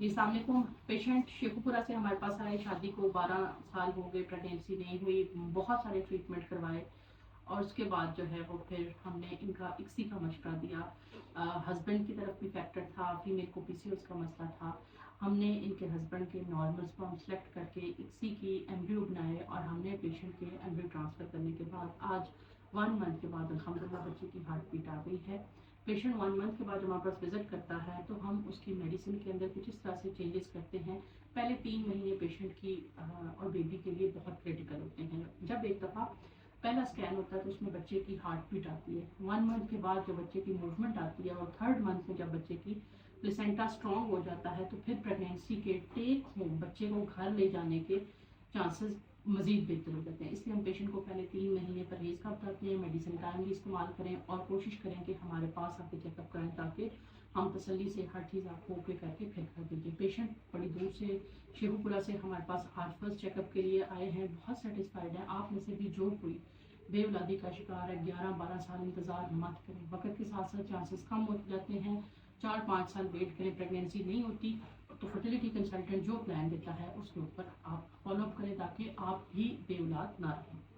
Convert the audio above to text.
अस्सलाम वालेकुम। पेशेंट शेखुपुरा से हमारे पास आए, शादी को 12 साल हो गए, प्रेगनेंसी नहीं हुई, बहुत सारे ट्रीटमेंट करवाए और उसके बाद जो है वो फिर हमने इनका इक्सी का मशवरा दिया। हस्बैंड की तरफ भी फैक्टर था, फीमेल को पीसीओएस का मसला था। हमने इनके हस्बैंड के नॉर्मल स्पर्म सेलेक्ट करके इक्सी की एम्ब्रियो बनाए और हमने पेशेंट के एम्ब्रियो ट्रांसफ़र करने के बाद आज 1 मंथ के बाद अल्हम्दुलिल्लाह बच्चे की हार्ट बीट आ गई है। पेशेंट 1 मंथ के बाद जब हमारे पास विजिट करता है तो हम उसकी मेडिसिन के अंदर कुछ इस तरह से चेंजेस करते हैं। पहले 3 महीने पेशेंट की और बेबी के लिए बहुत क्रिटिकल होते हैं। जब एक दफ़ा पहला स्कैन होता है तो उसमें बच्चे की हार्ट बीट आती है। 1 मंथ के बाद जब बच्चे की मूवमेंट आती है और 3rd मंथ में जब बच्चे की प्लेसेंटा स्ट्रॉन्ग हो जाता है तो फिर प्रेगनेंसी के टेक होम बच्चे को घर ले जाने के चांसेस मज़ीद बेहतर हो जाते हैं। इसलिए हम पेशेंट को पहले 3 महीने परहेज़ का बताते हैं, मेडिसिन टाइमली इस्तेमाल करें और कोशिश करें कि हमारे पास आके चेकअप करें ताकि हम तसल्ली से हर चीज़ आपको ओके करके फिर कर दीजिए। पेशेंट बड़ी दूर से शेखुपुरा से हमारे पास आज फर्स्ट चेकअप के लिए आए हैं, बहुत सेटिस्फाइड हैं। आप में से भी जो कोई बेवलादी का शिकार है, 11-12 साल इंतज़ार मत करें। वक्त के साथ साथ चांसेस कम हो जाते हैं। 4-5 साल वेट करें, प्रेगनेंसी नहीं होती तो फर्टिलिटी कंसल्टेंट जो प्लान देता है उसके ऊपर आप फॉलो अप करें ताकि आप भी बेवलाद ना रहें।